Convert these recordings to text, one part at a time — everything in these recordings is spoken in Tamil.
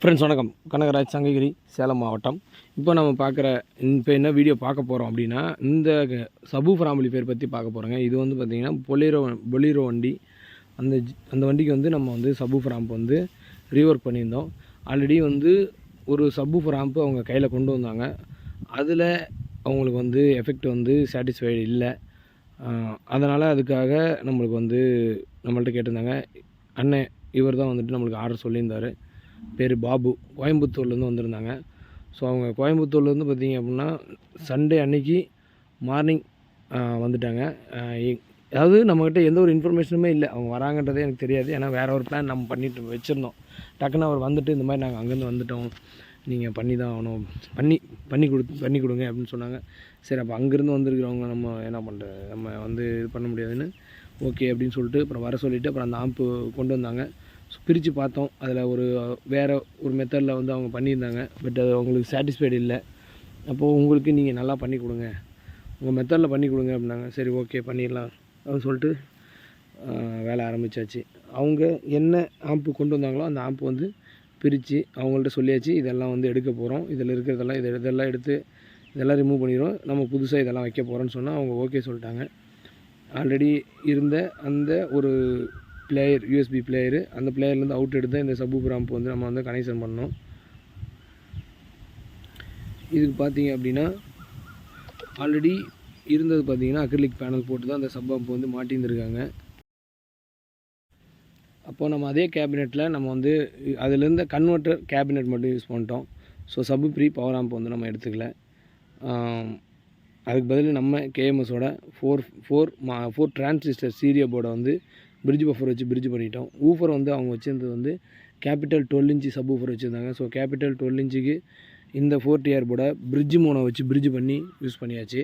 ஃப்ரெண்ட்ஸ் வணக்கம். கனகராஜ், சங்ககிரி, சேலம் மாவட்டம். இப்போ நம்ம இப்போ என்ன வீடியோ பார்க்க போகிறோம் அப்படின்னா, இந்த சபு ஃபேமிலி பேர் பற்றி பார்க்க போகிறோங்க. இது வந்து பார்த்திங்கன்னா பொலீரோ வண்டி. அந்த வண்டிக்கு வந்து நம்ம வந்து சபு ராம்ப் வந்து ரீஒர்க் பண்ணியிருந்தோம். ஆல்ரெடி வந்து ஒரு சபு ராம்ப்பு அவங்க கையில் கொண்டு வந்தாங்க. அதில் அவங்களுக்கு வந்து எஃபெக்ட் வந்து சாட்டிஸ்ஃபைடு இல்லை. அதனால் அதுக்காக நம்மளுக்கு வந்து நம்மள்ட்ட கேட்டிருந்தாங்க. அண்ணன் இவர் தான் வந்துட்டு நம்மளுக்கு ஆர்டர் சொல்லியிருந்தார். பேர் பாபு. கோயம்புத்தூர்லேருந்து வந்திருந்தாங்க. ஸோ அவங்க கோயம்புத்தூர்லேருந்து பார்த்திங்க அப்படின்னா சண்டே அன்னைக்கு மார்னிங் வந்துட்டாங்க. அதாவது நம்மக்கிட்ட எந்த ஒரு இன்ஃபர்மேஷனுமே இல்லை. அவங்க வராங்கன்றதே எனக்கு தெரியாது. ஏன்னா வேறு ஒரு பிளான் நம்ம பண்ணிட்டு வச்சுருந்தோம். டக்குன்னு அவர் வந்துட்டு இந்த மாதிரி நாங்கள் அங்கேருந்து வந்துவிட்டோம், நீங்கள் பண்ணி தான் ஆகணும், பண்ணி கொடுங்க அப்படின்னு சொன்னாங்க. சரி, அப்போ அங்கேருந்து வந்திருக்கிறவங்க நம்ம என்ன பண்ணுறது, நம்ம வந்து இது பண்ண முடியாதுன்னு ஓகே அப்படின்னு சொல்லிட்டு அப்புறம் வர சொல்லிவிட்டு அப்புறம் அந்த ஆம்பு கொண்டு வந்தாங்க. ஸோ பிரித்து பார்த்தோம். அதில் வேறு ஒரு மெத்தடில் வந்து அவங்க பண்ணியிருந்தாங்க. பட் அது அவங்களுக்கு சாட்டிஸ்ஃபைடு இல்லை. அப்போது உங்களுக்கு நீங்கள் நல்லா பண்ணி கொடுங்க, உங்கள் மெத்தடில் பண்ணி கொடுங்க அப்படின்னாங்க. சரி, ஓகே பண்ணிடலாம் அப்படின்னு சொல்லிட்டு வேலை ஆரம்பித்தாச்சு. அவங்க என்ன ஆம்பு கொண்டு வந்தாங்களோ அந்த ஆம்பு வந்து பிரித்து அவங்கள்ட்ட சொல்லியாச்சு. இதெல்லாம் வந்து எடுக்க போகிறோம், இதில் இருக்கிறதெல்லாம் இதெல்லாம் எடுத்து இதெல்லாம் ரிமூவ் பண்ணிடுவோம், நம்ம புதுசாக இதெல்லாம் வைக்க போகிறோன்னு சொன்னால் அவங்க ஓகே சொல்லிட்டாங்க. ஆல்ரெடி இருந்த அந்த ஒரு பிளேயர், யூஎஸ்பி பிளேயரு, அந்த பிளேயர்லேருந்து அவுட் எடுத்து இந்த சபு ராம்ப் வந்து நம்ம வந்து கனெக்ஷன் பண்ணோம். இதுக்கு பார்த்தீங்க அப்படின்னா ஆல்ரெடி இருந்தது பார்த்தீங்கன்னா அக்ரிலிக் பேனல் போட்டு தான் அந்த சப் ஆம்ப் வந்து மாட்டியிருந்துருக்காங்க. அப்போது நம்ம அதே கேபினெட்டில் நம்ம வந்து அதிலேருந்து கன்வெர்ட்டர் கேபினெட் மட்டும் யூஸ் பண்ணிட்டோம். ஸோ சபு ப்ரீ பவர் ஆம்ப் வந்து நம்ம எடுத்துக்கல. அதுக்கு பதில் நம்ம கேஎம்எஸோட ஃபோர் டிரான்சிஸ்டர் சீரியோ போர்டை வந்து பிரிட்ஜ் பஃபர் வச்சு பிரிட்ஜ் பண்ணிட்டோம். ஊஃபர் வந்து அவங்க வச்சுருந்தது வந்து கேபிட்டல் 12 இன்ச்சு சப் ஊஃபர் வச்சுருந்தாங்க. ஸோ கேபிட்டல் 12 இன்ச்சுக்கு இந்த 4TR போர்டை பிரிட்ஜ் மோனை வச்சு பிரிட்ஜ் பண்ணி யூஸ் பண்ணியாச்சு.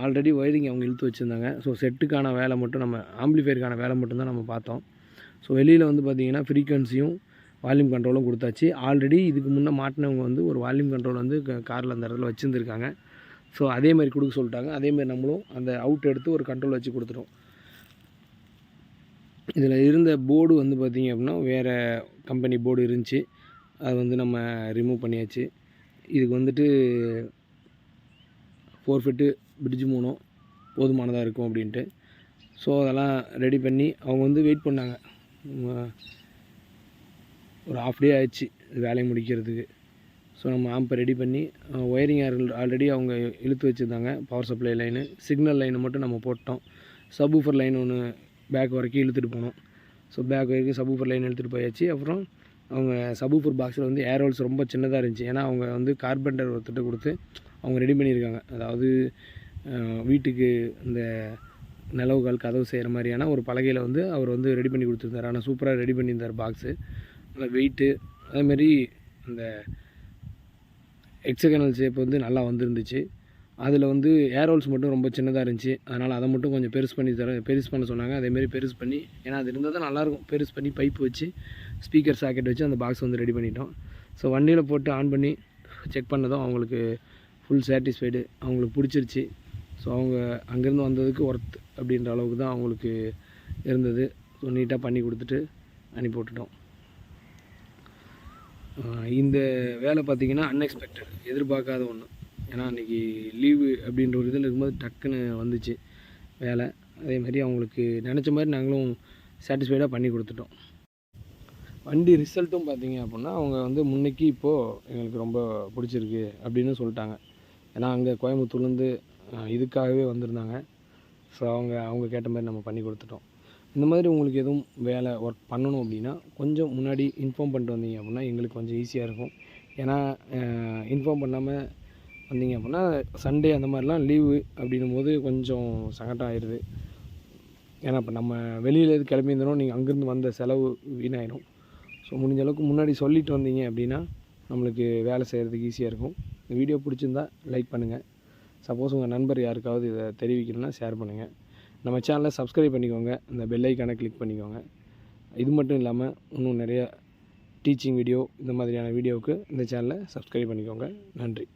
ஆல்ரெடி ஒயரிங் அவங்க இழுத்து வச்சுருந்தாங்க. ஸோ செட்டுக்கான வேலை மட்டும், நம்ம ஆம்பிளிஃபையருக்கான வேலை மட்டும்தான் நம்ம பார்த்தோம். ஸோ வெளியில் வந்து பார்த்திங்கன்னா ஃப்ரீக்வன்சியும் வால்யூம் கண்ட்ரோலும் கொடுத்தாச்சு. ஆல்ரெடி இதுக்கு முன்னே மாட்டினவங்க வந்து ஒரு வால்யூம் கண்ட்ரோல் வந்து காரில் அந்த இடத்துல வச்சுருந்துருக்காங்க. ஸோ அதேமாதிரி கொடுக்க சொல்லிட்டாங்க. அதேமாதிரி நம்மளும் அந்த அவுட் எடுத்து ஒரு கண்ட்ரோல் வச்சு கொடுத்துட்டோம். இதில் இருந்த போர்டு வந்து பார்த்திங்க அப்படின்னா வேறு கம்பெனி போர்டு இருந்துச்சு. அது வந்து நம்ம ரிமூவ் பண்ணியாச்சு. இதுக்கு வந்துட்டு 4 ஃபிட்டு பிரிட்ஜ் மூணும் போதுமானதாக இருக்கும் அப்படின்ட்டு. ஸோ அதெல்லாம் ரெடி பண்ணி அவங்க வந்து வெயிட் பண்ணாங்க. ஒரு ½ டே ஆயிடுச்சு வேலையை முடிக்கிறதுக்கு. ஸோ நம்ம ஆம்பை ரெடி பண்ணி ஒயரிங் ஆல்ரெடி அவங்க இழுத்து வச்சுருந்தாங்க. பவர் சப்ளை லைனு, சிக்னல் லைனை மட்டும் நம்ம போட்டோம். சப் ஊஃபர் லைன் ஒன்று பேக் வரைக்கும் இழுத்துட்டு போனோம். ஸோ பேக் வரைக்கும் சப் ஊஃபர் லைன் எடுத்துகிட்டு போயாச்சு. அப்புறம் அவங்க சப் ஊஃபர் பாக்ஸில் வந்து ஏர் ஹோல்ஸ் ரொம்ப சின்னதாக இருந்துச்சு. ஏன்னா அவங்க வந்து கார்பெண்டர் ஒருத்தட்ட கொடுத்து அவங்க ரெடி பண்ணியிருக்காங்க. அதாவது வீட்டுக்கு இந்த நிலவுகள் கதவு செய்கிற மாதிரியான ஒரு பலகையில் வந்து அவர் வந்து ரெடி பண்ணி கொடுத்துருந்தார். ஆனால் சூப்பராக ரெடி பண்ணியிருந்தார் பாக்ஸு. நல்லா வெயிட்டு, அதேமாரி இந்த ஹெக்ஸகனல் ஷேப் வந்து நல்லா வந்துருந்துச்சு. அதில் வந்து ஏர் ஹோல்ஸ் மட்டும் ரொம்ப சின்னதாக இருந்துச்சு. அதனால் அதை மட்டும் கொஞ்சம் பெருசு பண்ண சொன்னாங்க. அதேமாரி பெருசு பண்ணி, ஏன்னா அது இருந்தால் தான் நல்லாயிருக்கும், பெருசு பண்ணி பைப்பு வச்சு ஸ்பீக்கர் சாக்கெட் வச்சு அந்த பாக்ஸ் வந்து ரெடி பண்ணிட்டோம். ஸோ வண்டியில் போட்டு ஆன் பண்ணி செக் பண்ணதும் அவங்களுக்கு ஃபுல் சாட்டிஸ்ஃபைடு, அவங்களுக்கு பிடிச்சிருச்சு. ஸோ அவங்க அங்கேருந்து வந்ததுக்கு ஒர்த் அப்படின்ற அளவுக்கு தான் அவங்களுக்கு இருந்தது. ஸோ நீட்டாக பண்ணி கொடுத்துட்டு அனுப்பி விட்டுட்டோம். இந்த வேலை பார்த்திங்கன்னா அன்எக்ஸ்பெக்டட், எதிர்பார்க்காத ஒன்று. ஏன்னா அன்றைக்கி லீவு அப்படின்ற ஒரு இதில் இருக்கும்போது டக்குன்னு வந்துச்சு வேலை. அதேமாதிரி அவங்களுக்கு நினச்ச மாதிரி நாங்களும் சாட்டிஸ்ஃபைடாக பண்ணி கொடுத்துட்டோம். வண்டி ரிசல்ட்டும் பார்த்திங்க அப்படின்னா அவங்க வந்து முன்னைக்கு இப்போது எங்களுக்கு ரொம்ப பிடிச்சிருக்கு அப்படின்னு சொல்லிட்டாங்க. ஏன்னா அங்கே கோயம்புத்தூர்லேருந்து இதுக்காகவே வந்திருந்தாங்க. ஸோ அவங்க கேட்ட மாதிரி நம்ம பண்ணி கொடுத்துட்டோம். இந்த மாதிரி உங்களுக்கு எதுவும் வேலை ஒர்க் பண்ணணும் அப்படின்னா கொஞ்சம் முன்னாடி இன்ஃபார்ம் பண்ணிட்டு வந்தீங்க அப்படின்னா எங்களுக்கு கொஞ்சம் ஈஸியாக இருக்கும். ஏன்னா இன்ஃபார்ம் பண்ணாமல் வந்தீங்க அப்படின்னா சண்டே அந்த மாதிரிலாம் லீவு அப்படின்னும் போது கொஞ்சம் சங்கடம் ஆயிடுது. ஏன்னா இப்போ நம்ம வெளியில் எது கிளம்பியிருந்தோம், நீங்கள் அங்கேருந்து வந்த செலவு வீணாயிடும். ஸோ முடிஞ்ச அளவுக்கு முன்னாடி சொல்லிட்டு வந்தீங்க அப்படின்னா நம்மளுக்கு வேலை செய்கிறதுக்கு ஈஸியாக இருக்கும். இந்த வீடியோ பிடிச்சிருந்தா லைக் பண்ணுங்கள். சப்போஸ் உங்கள் நண்பர் யாருக்காவது இதை தெரிவிக்கணும்னா ஷேர் பண்ணுங்கள். நம்ம சேனலை சப்ஸ்கிரைப் பண்ணிக்கோங்க, இந்த பெல் ஐக்கானை கிளிக் பண்ணிக்கோங்க. இது மட்டும் இல்லாமல் இன்னும் நிறைய டீச்சிங் வீடியோ, இந்த மாதிரியான வீடியோவுக்கு இந்த சேனலை சப்ஸ்கிரைப் பண்ணிக்கோங்க. நன்றி.